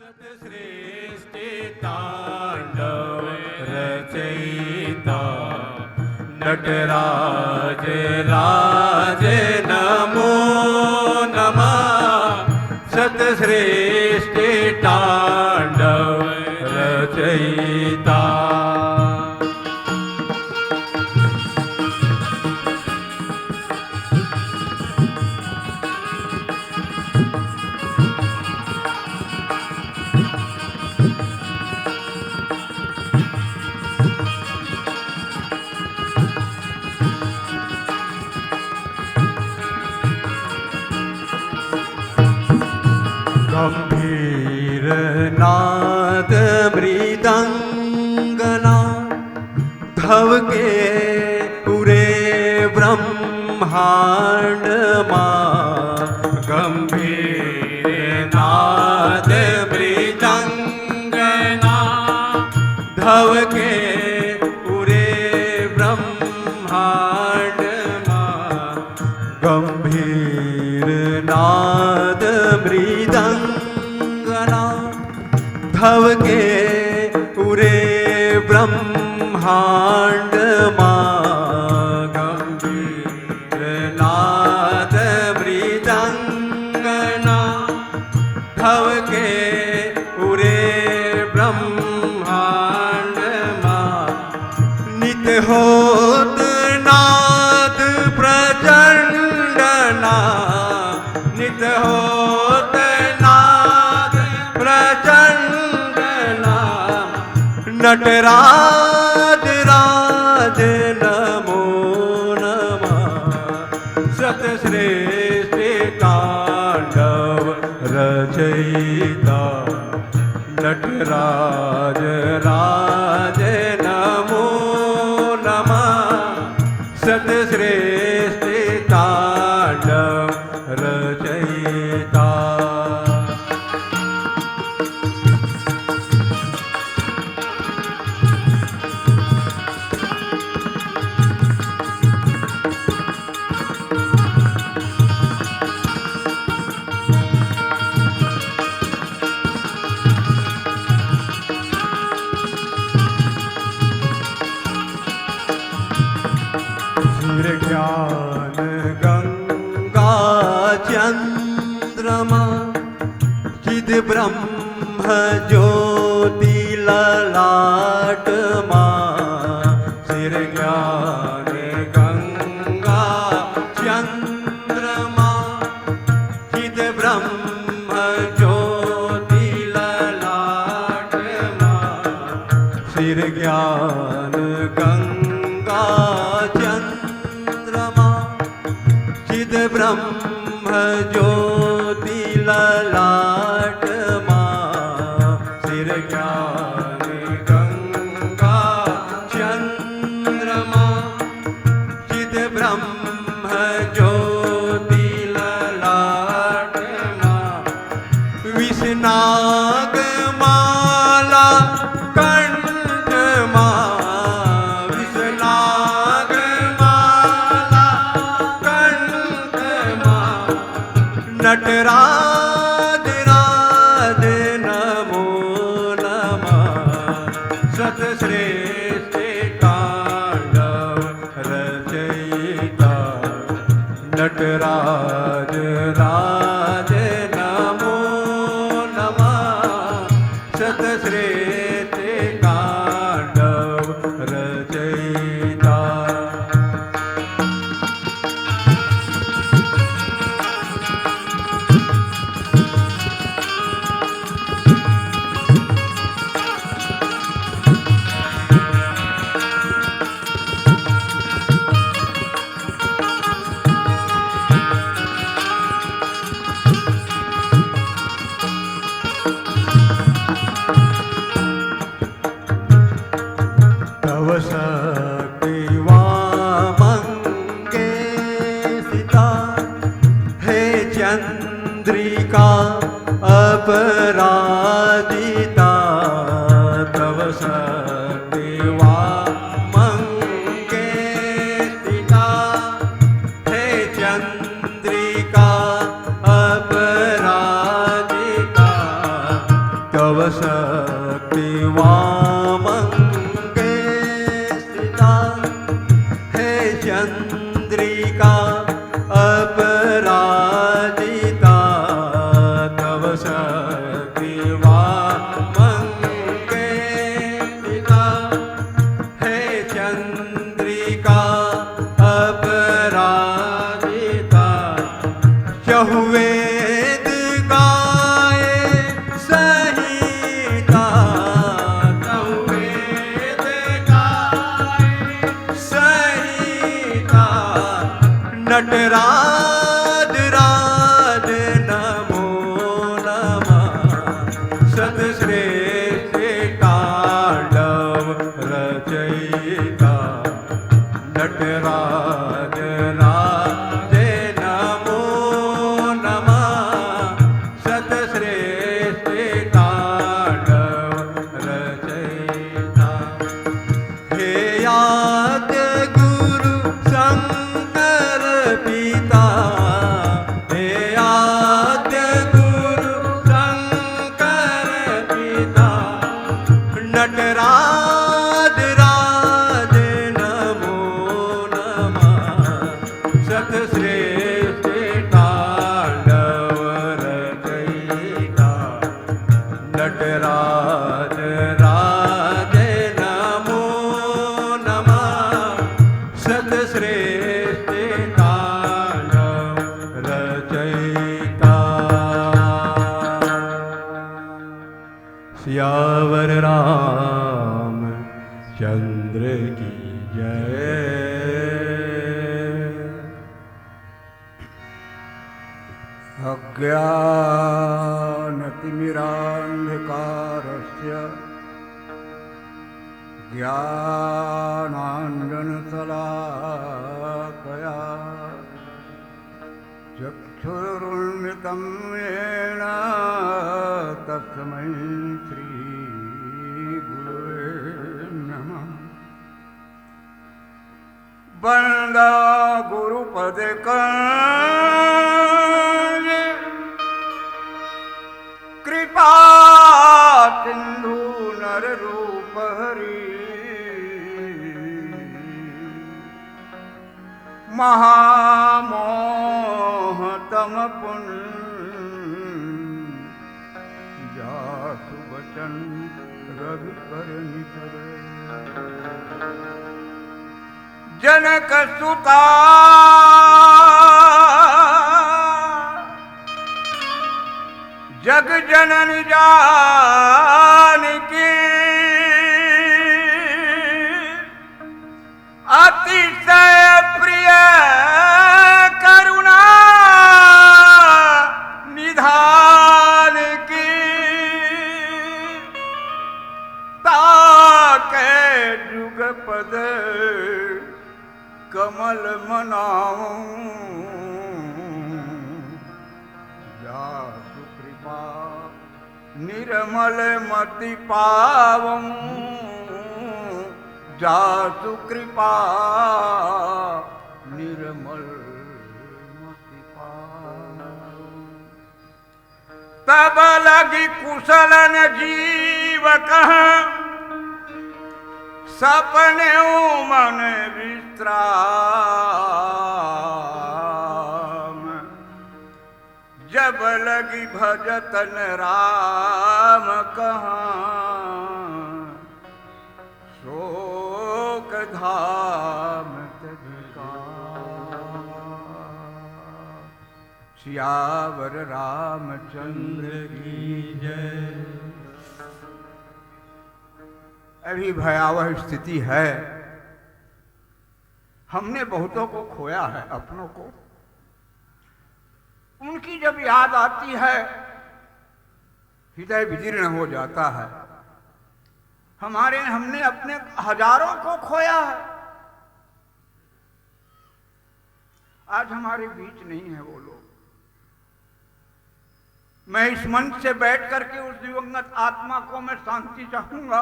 सृष्टि तांडव रचयिता नटराज राज नमो नमः। सतसृष्टि तांडव रचयिता गंभीर नाद मृदंगना धव के पूरे ब्रह्मांड मां। गंभीर नाद मृदंगना धव के पूरे ब्रह्मांड मां। गंभीर नाद मृदंगना धव के पूरे ब्रह्मांड मां। गंभीर नाद मृदंगना धव के पूरे ब्रह्मांड मां। नित होत नाद प्रचंड नाद नित होत नाद प्रचंड नाम। नटराज राज नमो नमः। सतसृष्टि तांडव रचयिता नटराज राज नमो नमः। सतसृष्टि तांडव रचयिता ज्ञान गंगा चंद्रमा चिद ब्रह्म ज्योति ललाट मां। सिर ज्ञान गंगा चंद्रमा चिद ब्रह्म ज्योति ललाट मां। सिर ज्ञान गंगा चंद्रमा चिद ब्रह्म ज्योति ललाट मां। सिर ज्ञान गंगा चंद्रमा चिद ब्रह्म ज्योति ललाट मां। विषनाग माला कंठ मां। विषनाग माला कंठ मां। नटराज राज नमो नमः। सतसृष्टि तांडव रचयिता नटराज राज नमो नमः। सतसृष्टि तांडव रचयिता तव शक्ति वामंगे स्थिता हे चंद्रिका अपराजिता तव शक्ति वामंगे स्थिता हे चंद्रिका अपराजिता चहुवेद गाए सहिता चहुवेद गाए सहिता नटराज राज नमो नमः सतश्रेष्ठ तांडव रचयिता नटराज राज नमो नमः सतश्रेष्ठ तांडव रचयिता हे आद्य गुरु शंकर पिता हे आद्य गुरु शंकर पिता नटराज राज नमो नमः सतश्रेष्ठ तांडव रचयिता नटराज राज नमो नमः सतश्रेष्ठ तांडव रचयिता सियावर राम चंद्र की जय। अज्ञानतिमिरान्धकारस्य ज्ञानाञ्जनशलाकया चक्षुरुन्मिलितं येन तस्मै श्रीगुरुवे नमः। वंदा गुरुपदकं कृपा सिंधु नर रूप हरि महामोह तम पुन जासु वचन रवि कर निकर जनक सुता जग जनन जानकी अतिशय प्रिय करुणा निधान की ताके जुग पद कमल मनाऊं जासु कृपा निर्मल मति पावं जासु कृपा निर्मल मति पावं तब लगी कुशलन जीव कह सपने मन विश्राम जब लगी भजतन राम कहाँ शोक धाम तजका सियावर रामचंद्र की जय। अभी भयावह स्थिति है, हमने बहुतों को खोया है, अपनों को। उनकी जब याद आती है हृदय विदीर्ण हो जाता है। हमने अपने हजारों को खोया है, आज हमारे बीच नहीं है वो लोग। मैं इस मंच से बैठ करके उस दिवंगत आत्मा को मैं शांति चाहूंगा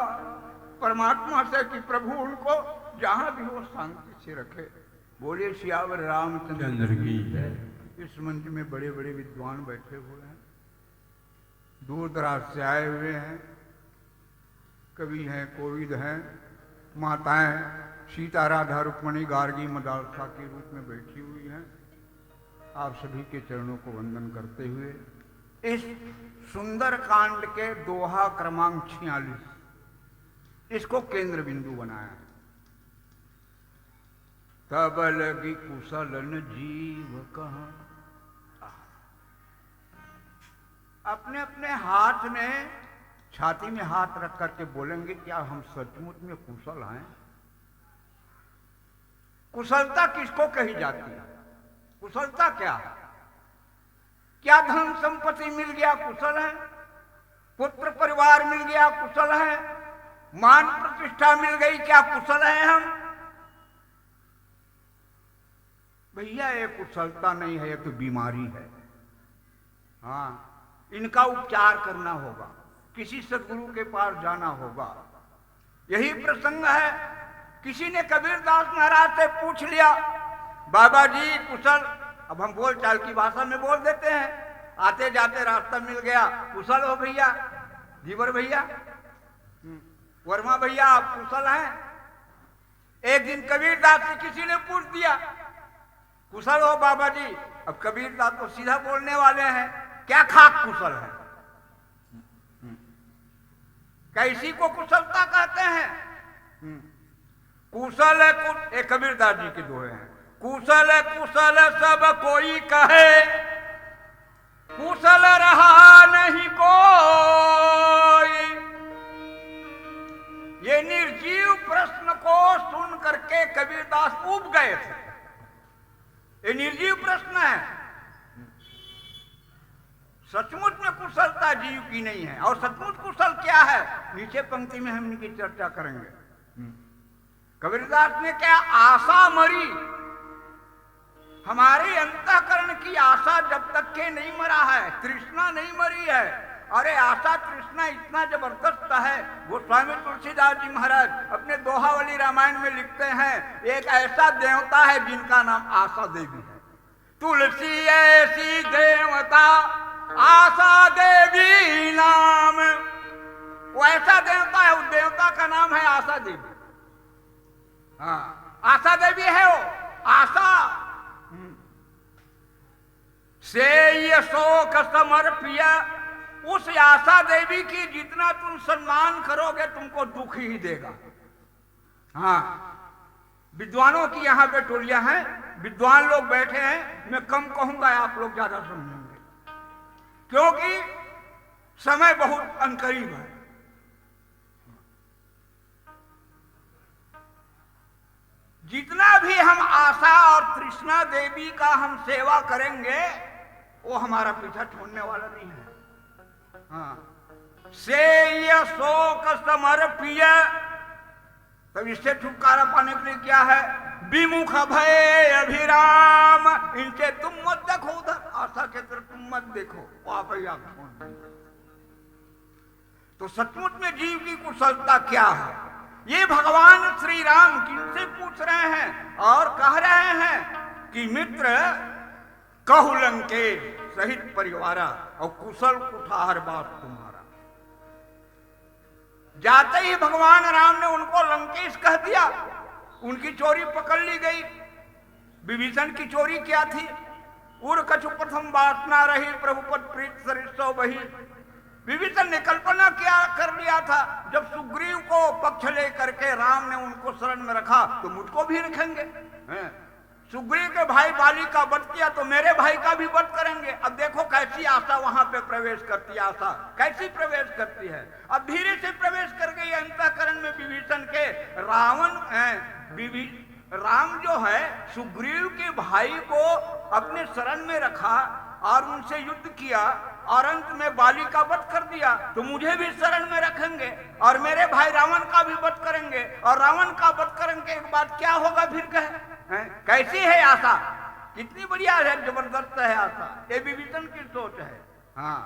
परमात्मा से कि प्रभु उनको जहां भी हो शांति से रखे। बोलिए सियावर रामचंद्र की जय। इस मंच में बड़े बड़े विद्वान बैठे हुए हैं, दूर दराज से आए हुए हैं, कवि हैं, कोविद हैं, माताएं सीता राधा रुक्मणी गार्गी मदालसा के रूप में बैठी हुई हैं। आप सभी के चरणों को वंदन करते हुए इस सुंदर कांड के दोहा क्रमांक 46 इसको केंद्र बिंदु बनाया। तब लगी कुशलन जीव कहाँ, अपने अपने हाथ में छाती में हाथ रख करके बोलेंगे, क्या हम सचमुच में कुशल हैं? कुशलता किसको कही जाती है? कुशलता क्या है? क्या धन संपत्ति मिल गया कुशल है? पुत्र परिवार मिल गया कुशल है? मान प्रतिष्ठा मिल गई क्या कुशल है हम? भैया ये कुशलता नहीं है, ये तो बीमारी है। हाँ, इनका उपचार करना होगा, किसी सदगुरु के पास जाना होगा। यही प्रसंग है, किसी ने कबीरदास महाराज से पूछ लिया, बाबा जी कुशल, अब हम बोल चाल की भाषा में बोल देते हैं, आते जाते रास्ता मिल गया, कुशल हो भैया? जीवर भैया, वर्मा भैया, आप कुशल हैं? एक दिन कबीरदास से किसी ने पूछ दिया, कुशल हो बाबा जी? अब कबीरदास तो सीधा बोलने वाले हैं, क्या खाक कुशल है? कैसी को कुशलता कहते हैं? कुशल है, कबीरदास जी के दोहे हैं, कुशल कुशल सब कोई कहे, कुशल रहा नहीं कोई। ये निर्जीव प्रश्न को सुन करके कबीरदास ऊब गए थे। ये निर्जीव प्रश्न है, सचमुच में कुशलता जीव की नहीं है। और सचमुच कुशल क्या है, नीचे पंक्ति में हम इनकी चर्चा करेंगे। कबीरदास ने क्या, आशा मरी, हमारे अंतःकरण की आशा जब तक के नहीं मरा है, तृष्णा नहीं मरी है। अरे आशा तृष्णा इतना जबरदस्त है, गोस्वामी तुलसीदास जी महाराज अपने दोहावली रामायण में लिखते हैं, एक ऐसा देवता है जिनका नाम आशा देवी है। तुलसी ऐसी देवता आशा देवी नाम, वो ऐसा देवता है, उस देवता का नाम है आशा देवी। हाँ, आशा देवी है वो। आशा से ये शोक समर्पिय, उस आशा देवी की जितना तुम सम्मान करोगे तुमको दुख ही देगा। हाँ, विद्वानों की यहां पे टोलियां हैं, विद्वान लोग बैठे हैं, मैं कम कहूंगा, आप लोग ज्यादा समझेंगे, क्योंकि समय बहुत अनकरीब है। जितना भी हम आशा और तृष्णा देवी का हम सेवा करेंगे, वो हमारा पीछा छोड़ने वाला नहीं है। हाँ, से ये शोक समर्पिय, तब इससे छुटकारा पाने के लिए क्या है, विमुख भय अभिराम, इनसे तुम मत देखो, उधर आशा के तरफ तुम मत देखो, वो आप ही आप छोड़ दो। तो सचमुच में जीव की कुशलता क्या है, ये भगवान श्री राम किनसे पूछ रहे हैं और कह रहे हैं कि मित्र कहु लंकेश सहित परिवारा, और कुशल कुठार बात तुम्हारा। जाते ही भगवान राम ने उनको लंकेश कह दिया, उनकी चोरी पकड़ ली गई। विभीषण की चोरी क्या थी, उर कछु प्रथम वासना रही, प्रभुपद प्रीत सरिष्ठो बही। विभीषण ने कल्पना क्या कर लिया था, जब सुग्रीव को पक्ष लेकर के राम ने उनको शरण में रखा तो मुझको भी रखेंगे। सुग्रीव के भाई बाली का वध किया तो मेरे भाई का भी वध करेंगे। अब देखो कैसी आशा वहां पे प्रवेश करती है, आशा कैसी प्रवेश करती है। अब धीरे से प्रवेश कर गई अंतःकरण में विभीषण के। राम जो है सुग्रीव के भाई को अपने शरण में रखा और उनसे युद्ध किया और अंत में बाली का वध कर दिया, तो मुझे भी शरण में रखेंगे और मेरे भाई रावण का भी वध करेंगे, और रावण का वध करने के बाद क्या होगा फिर कहे। कैसी है आशा, कितनी बढ़िया है, जबरदस्त है आशा। ये विभीषण की सोच है। हाँ,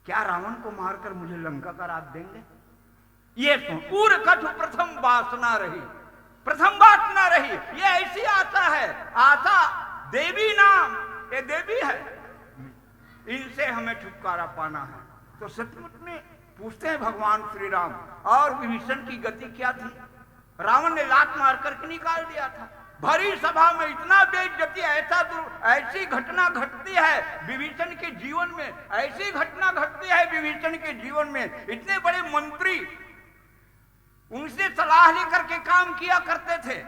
क्या रावण को मारकर मुझे लंका का राज देंगे, ये सुन। पूर्व कछु प्रथम वासना रही, प्रथम वासना रही, ये ऐसी आशा है। आशा देवी नाम, ये देवी है। इनसे हमें छुटकारा पाना है। तो सतमुख में पूछते हैं भगवान श्री राम, और विभीषण की गति क्या थी? रावण ने लात मार करके निकाल दिया था। भरी सभा में इतना बेइज्जती, ऐसी घटना घटती है विभीषण के जीवन में, ऐसी घटना घटती है विभीषण के जीवन में। इतने बड़े मंत्री उनसे सलाह लेकर के काम किया करते थे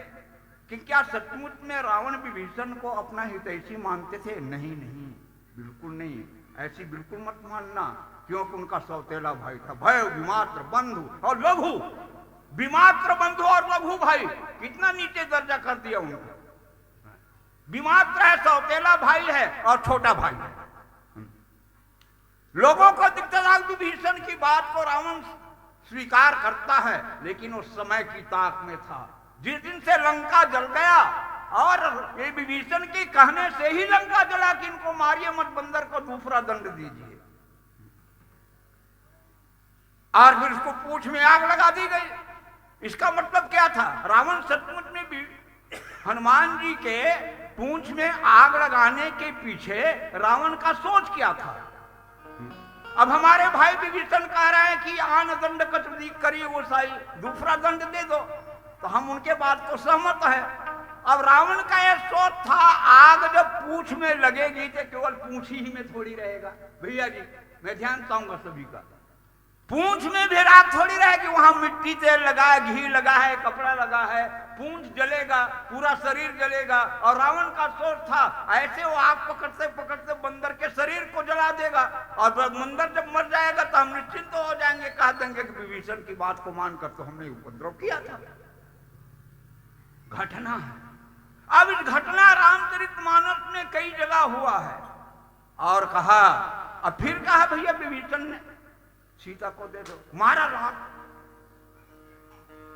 कि क्या सचमुच में रावण विभीषण को अपना हितैषी मानते थे? नहीं नहीं, बिल्कुल नहीं, ऐसी बिल्कुल मत मानना, क्योंकि उनका सौतेला भाई था। भय विमात्र बंधु और लघु, विमात्र बंधु और लघु भाई, कितना नीचे दर्जा कर दिया उनको। विमात्र है, सौतेला भाई है और छोटा भाई है। लोगों को दिखता था विभीषण की बात को रावण स्वीकार करता है, लेकिन उस समय की ताक में था। जिस दिन से लंका जल गया, और ये विभीषण के कहने से ही लंका जला कि इनको मारिए मत, बंदर को दूसरा दंड दीजिए, और फिर उसको पूंछ में आग लगा दी गई। इसका मतलब क्या था? रावण सचमुच में भी हनुमान जी के पूंछ में आग लगाने के पीछे रावण का सोच क्या था? अब हमारे भाई विभीषण कह रहे हैं कि आन दंड कचरी करिए वो साई, दूसरा दंड दे दो, तो हम उनके बात को सहमत है। अब रावण का यह सोच था, आग जब पूंछ में लगेगी तो केवल पूंछ ही में थोड़ी रहेगा। भैया जी मैं ध्यान चाहूंगा सभी का, पूंछ में भी राख थोड़ी रहेगी, वहां मिट्टी तेल लगा है, घी लगा है, कपड़ा लगा है, पूंछ जलेगा, पूरा शरीर जलेगा। और रावण का सोच था ऐसे वो आग पकड़ते पकड़ते बंदर के शरीर को जला देगा, और बंदर जब मर जाएगा तो हम निश्चिंत हो जाएंगे, कह देंगे कि विभीषण की बात को मानकर तो हमने उपद्रव किया था। घटना है। अब इस घटना रामचरितमानस में कई जगह हुआ है। और कहा, अब फिर कहा भैया विभीषण ने सीता को दे दो, मारा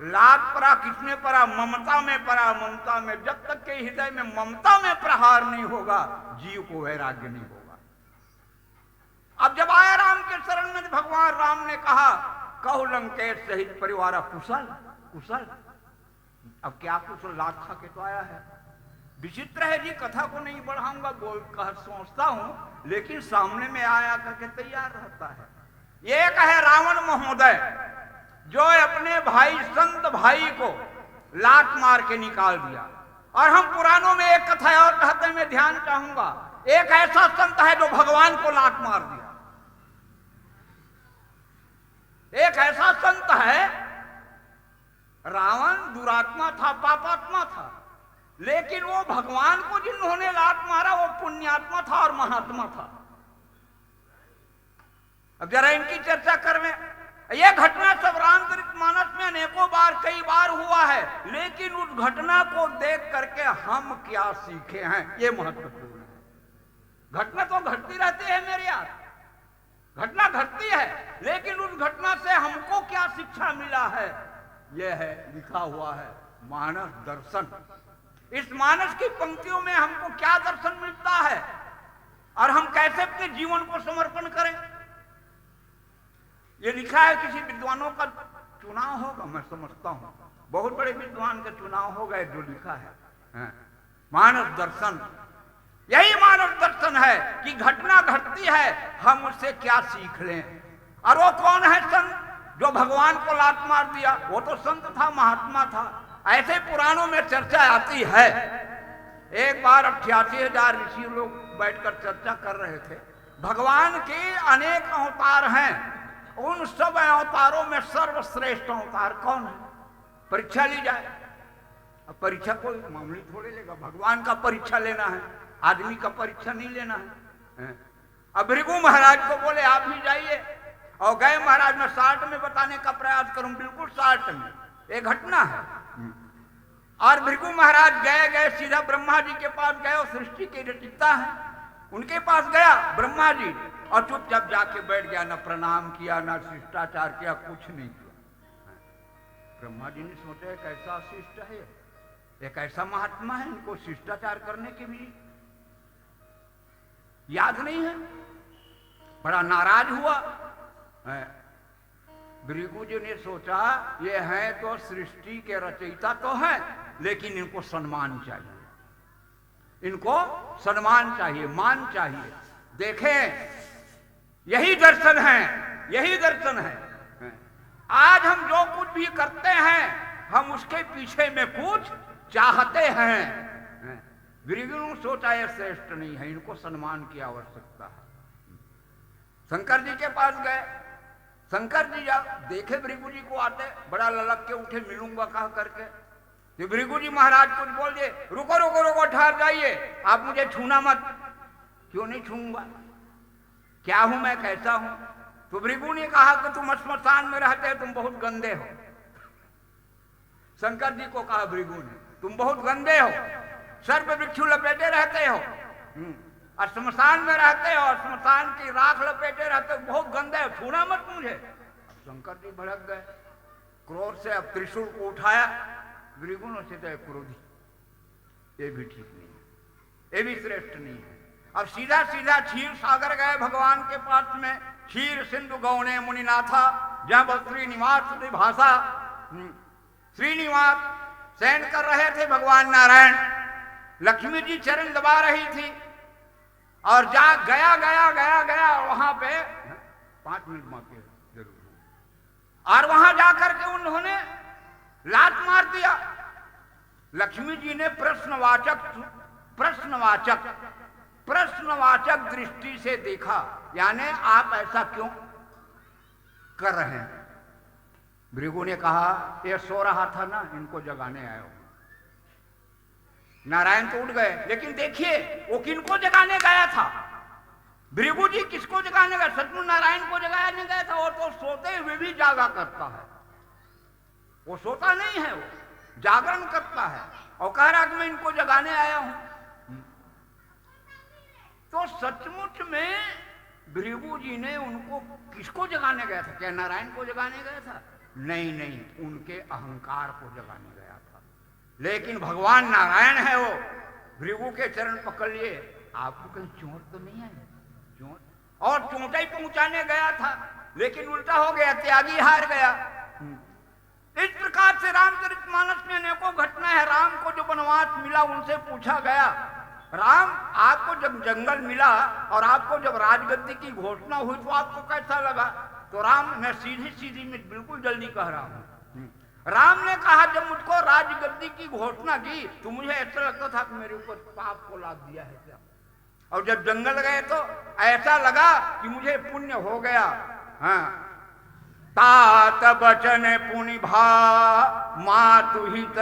लात परा, किसने परा? ममता में परा, ममता में। जब तक के हृदय में ममता में प्रहार नहीं होगा, जीव को वैराग्य नहीं होगा। अब जब आया राम के शरण में, भगवान राम ने कहा, कहो लंकेश सहित परिवार कुशल कुशल। अब क्या कुशल? लात खा के तो आया है। विचित्र है जी, कथा को नहीं बढ़ाऊंगा, बोल कह सोचता हूं, लेकिन सामने में आया करके तैयार रहता है। एक है रावण महोदय, जो अपने भाई संत भाई को लात मार के निकाल दिया। और हम पुराणों में एक कथा और कहते हैं, मैं ध्यान चाहूंगा, एक ऐसा संत है जो भगवान को लात मार दिया। एक ऐसा संत है, रावण दुरात्मा था, पापात्मा था, लेकिन वो भगवान को जिन्होंने लात मारा वो पुण्यात्मा था और महात्मा था। अब जरा इनकी चर्चा कर में। यह घटना सब रामचरितमानस में अनेकों बार, कई बार हुआ है, लेकिन उस घटना को देख करके हम क्या सीखे हैं, यह महत्वपूर्ण है। घटना तो घटती रहती है मेरे यार, घटना घटती है, लेकिन उस घटना से हमको क्या शिक्षा मिला है, यह है लिखा हुआ है मानस दर्शन। इस मानस की पंक्तियों में हमको क्या दर्शन मिलता है, और हम कैसे अपने जीवन को समर्पण करें। ये लिखा है, किसी विद्वानों का चुनाव होगा, मैं समझता हूं बहुत बड़े विद्वान का चुनाव होगा, जो लिखा है मानस दर्शन। यही मानस दर्शन है कि घटना घटती है, हम उससे क्या सीख लें। और वो कौन है संत जो भगवान को लात मार दिया? वो तो संत था, महात्मा था। ऐसे पुराणों में चर्चा आती है। एक बार 88,000 ऋषि लोग बैठकर चर्चा कर रहे थे। भगवान के अनेक अवतार हैं, उन सब अवतारों में सर्वश्रेष्ठ अवतार कौन है? परीक्षा ली जाए। अब परीक्षा कोई मामूली थोड़े लेगा, भगवान का परीक्षा लेना है, आदमी का परीक्षा नहीं लेना है। अब भृगु महाराज को बोले आप भी जाइए, और गए महाराज, मैं शार्ट में बताने का प्रयास करूं, बिल्कुल शार्ट में, एक घटना है। और भृगु महाराज गए सीधा ब्रह्मा जी के पास गए, और सृष्टि के रचयिता है, उनके पास गया ब्रह्मा जी, और चुपचाप जाके बैठ गया, ना प्रणाम किया, ना शिष्टाचार किया, कुछ नहीं किया। ब्रह्मा जी ने सोचा एक ऐसा शिष्ट है, एक ऐसा महात्मा है, इनको शिष्टाचार करने की भी याद नहीं है। बड़ा नाराज हुआ। भृगु जी ने सोचा ये है तो सृष्टि के रचयिता तो है, लेकिन इनको सम्मान चाहिए, इनको सम्मान चाहिए, मान चाहिए। देखें, यही दर्शन है, यही दर्शन है। आज हम जो कुछ भी करते हैं, हम उसके पीछे में कुछ चाहते हैं। भृगु ने सोचा यह श्रेष्ठ नहीं है, इनको सम्मान की आवश्यकता है। शंकर जी के पास गए। शंकर जी जब देखे भृगु जी को आते, बड़ा ललक के उठे, मिलूंगा कह करके। तो भृगु जी महाराज कुछ बोल दिए, रुको रुको रुको, ठहर जाइए, आप मुझे छूना मत। क्यों नहीं छूंगा, क्या हूं मैं, कैसा हूं? तो भृगु ने कहा कि तुम श्मशान में रहते हो, तुम बहुत गंदे हो। शंकर जी को कहा भृगु ने, तुम बहुत गंदे हो, सर पे बिच्छू लपेटे रहते हो, और श्मशान में रहते हो, और श्मशान की राख लपेटे रहते हो, बहुत गंदे हो, छूना मत मुझे। शंकर जी भड़क गए, क्रोध से अब त्रिशूल को उठाया। भृगु ने सोचा क्रोधी, ये भी ठीक नहीं है, ये भी श्रेष्ठ नहीं है। अब सीधा सीधा क्षीर सागर गए भगवान के पास में। क्षीर सिंधु गौणे मुनिनाथा, जब श्रीनिवास भाषा। श्रीनिवास शयन कर रहे थे भगवान नारायण, लक्ष्मी जी चरण दबा रही थी, और जा गया गया गया गया वहां पे 5 मिनट मांगे जरूर, और वहां जाकर के उन्होंने लात मार दिया। लक्ष्मी जी ने प्रश्नवाचक दृष्टि से देखा, यानी आप ऐसा क्यों कर रहे हैं? भृगु ने कहा, ये सो रहा था ना, इनको जगाने आया हूं। नारायण तो उठ गए, लेकिन देखिए वो किनको जगाने गया था? भृगु जी किसको जगाने गया? सचमुच नारायण को जगाने गया था। और तो सोते हुए भी जागा करता है, वो सोता नहीं है, वो जागरण करता है, और कह रहा कि मैं इनको जगाने आया हूं। तो सचमुच में भृगु जी ने उनको किसको जगाने गया था? क्या नारायण को जगाने गया था? नहीं नहीं, उनके अहंकार को जगाने गया था। लेकिन भगवान नारायण है वो, भृगु के चरण पकड़ लिए, आपको कहीं चोट तो नहीं आई? चोट, और चोट ही पहुंचाने गया था, लेकिन उल्टा हो गया, त्यागी हार गया। इस प्रकार से रामचरितमानस में अनेकों घटना है। राम को जो वनवास मिला, उनसे पूछा गया, राम आपको जब जंगल मिला और आपको जब राजगद्दी की घोषणा हुई तो आपको कैसा लगा? तो राम, मैं सीधी सीधी में बिल्कुल जल्दी कह रहा हूं, राम ने कहा जब मुझको राजगद्दी की घोषणा की तो मुझे ऐसा लगता था कि मेरे ऊपर पाप को लाद दिया है क्या, और जब जंगल गए तो ऐसा लगा कि मुझे पुण्य हो गया। हाँ, तात बचन पुनि भा मातु हित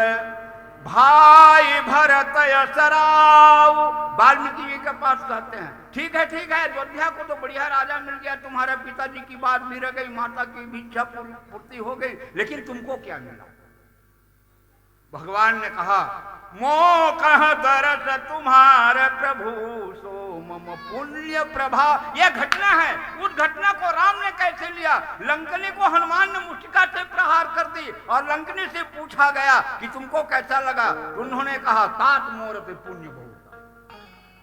भाई भरत यसराव। वाल्मीकि जी के पास कहते हैं, ठीक है अयोध्या को तो बढ़िया राजा मिल गया, तुम्हारे पिताजी की बात भी रह गई, माता की भी इच्छा पूर्ति हो गई, लेकिन तुमको क्या मिला? भगवान ने कहा, मो कह दरस तुम्हारे प्रभु सो मम पुण्य प्रभा। यह घटना है। उस घटना को राम ने कैसे लिया? लंकनी को हनुमान ने मुष्टिका से प्रहार कर दी, और लंकनी से पूछा गया कि तुमको कैसा लगा? उन्होंने कहा, तात मोर पे पुण्य बहुत,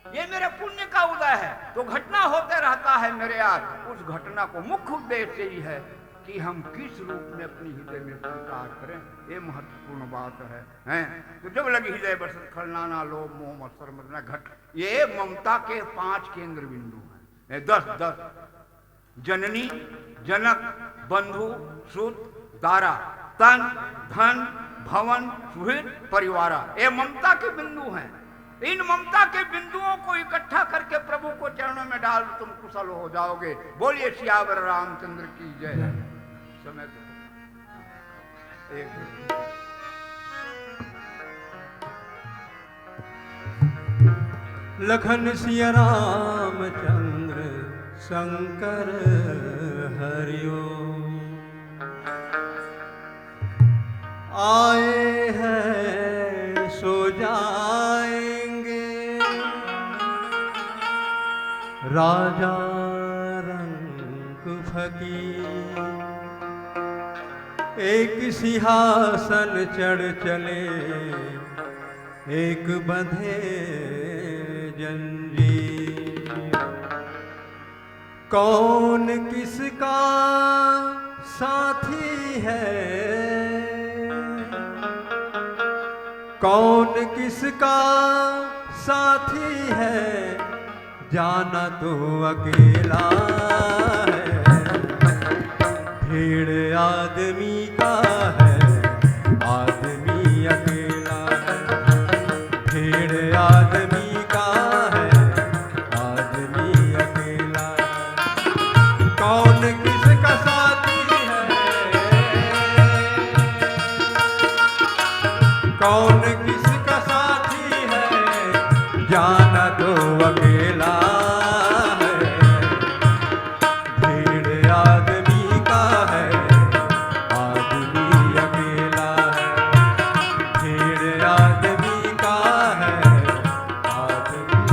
ये मेरे पुण्य का उदय है। तो घटना होते रहता है मेरे यार। उस घटना को मुख्य उद्देश्य ही है कि हम किस रूप में अपनी हृदय में स्वीकार करें, ये महत्वपूर्ण बात है। तो जब लगी हृदय बरसत खलनाना लोभ मोह मत्सर मदना घट, ये ममता के 5 केंद्र बिंदु हैं। 10 जननी जनक बंधु सुत दारा तन धन भवन सुहृद परिवारा, ये ममता के बिंदु हैं। इन ममता के बिंदुओं को इकट्ठा करके प्रभु को चरणों में डाल तुम कुशल हो जाओगे। बोलिए सियावर रामचंद्र की जय। समय लखन सिया रामचंद्र शंकर हरिओ, आए हैं सो जाएंगे, राजा रंग फकीर एक सिंहासन चढ़ चले, एक बंधे जंजीर। कौन किसका साथी है, कौन किसका साथी है, जाना तो अकेला है। भीड़ आदमी का है, आदमी अकेला है। भीड़ आदमी का है, आदमी अकेला है। कौन किसका साथी है, कौन किसका साथी है, जाना तो अकेला है। भीड़ आदमी का है, आदमी अकेला है। भीड़ आदमी का है, आदमी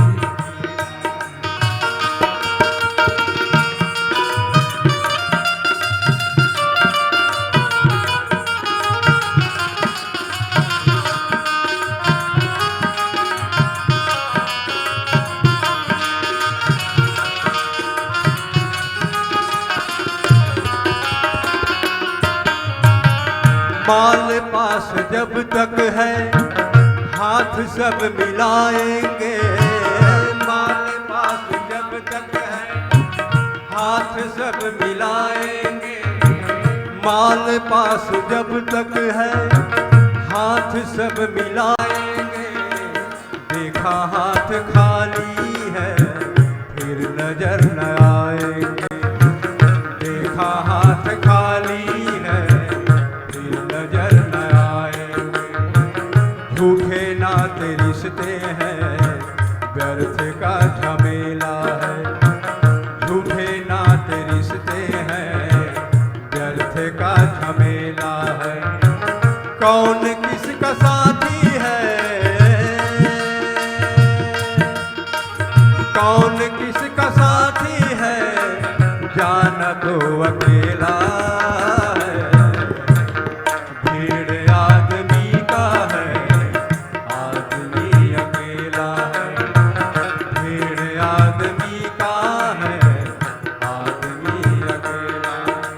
माल पास जब तक है, हाथ सब मिलाएंगे। माल पास जब तक है, हाथ सब मिलाएंगे। माल पास जब तक है, हाथ सब मिलाएंगे। देखा हाथ खाली है, फिर नजर न आएंगे। देखा हाथ खाली है, नजर न आएंगे। भूखे नाते रिश्ते हैं, व्यर्थ का झमेला है। झूठे नाते रिश्ते हैं, व्यर्थ का झमेला है। कौन किसका साथी है, कौन किसका साथी है, जाना तो अकेला है। भीड़ आदमी का है, आदमी अकेला है। भीड़ आदमी का है, आदमी अकेला है।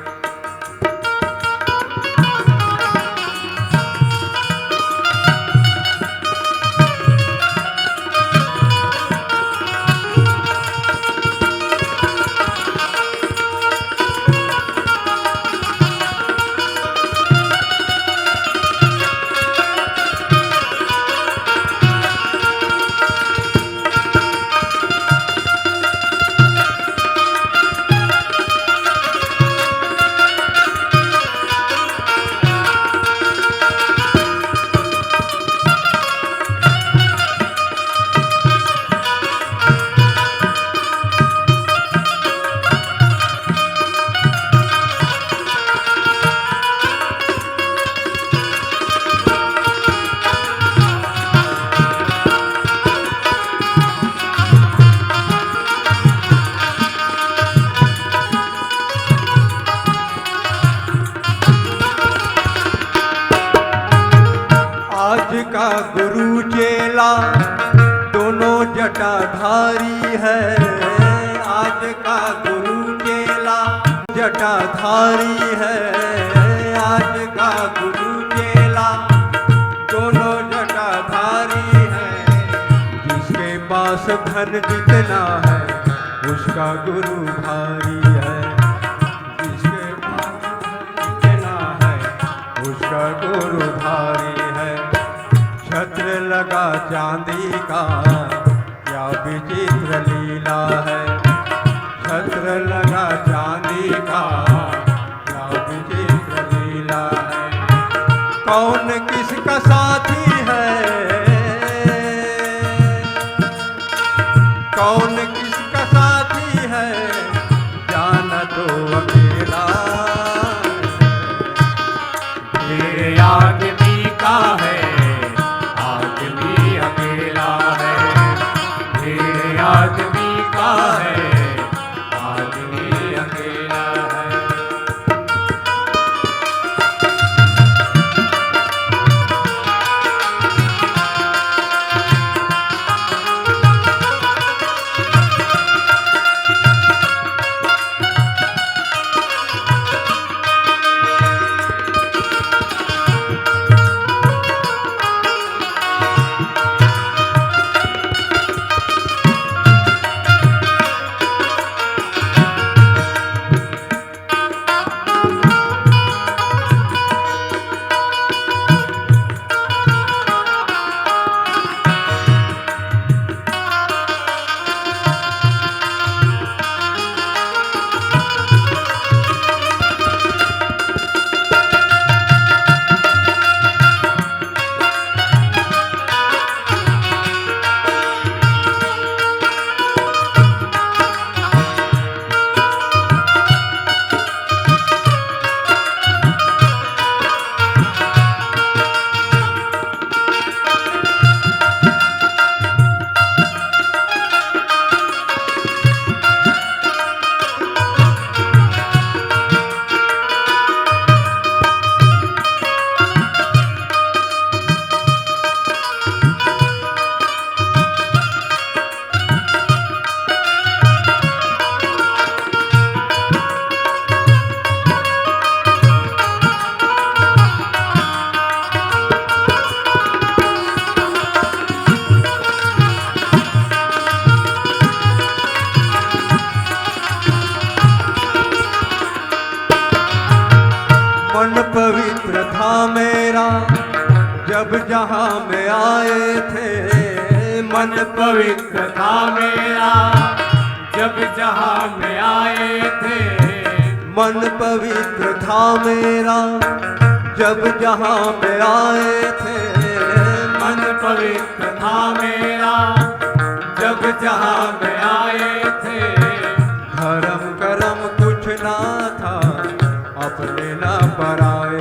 आज का गुरु चेला दोनों जटाधारी है। आज का गुरु चेला जटाधारी है। आज का गुरु चेला दोनों जटाधारी है। जिसके पास धन जितना है, उसका गुरु भारी है। जिसके पास धन जितना है, उसका गुरु भारी है। छत्र लगा चांदी का, क्या विचित्र लीला है। छत्र लगा चांदी का, क्या विचित्र लीला है। कौन किसका साथी है, कौन किसका साथी है, जाना तो अकेला। ये आदमी का है, आदमी अकेला है। ये आदमी का है, आदमी अकेला है। पवित्र था मेरा जब जहाँ में आए थे। मन पवित्र था मेरा जब जहाँ में आए थे। मन पवित्र था मेरा जब जहाँ में आए थे। मन पवित्र था मेरा जब जहाँ में आए थे। धर्म करम कुछ ना था अपने न पराए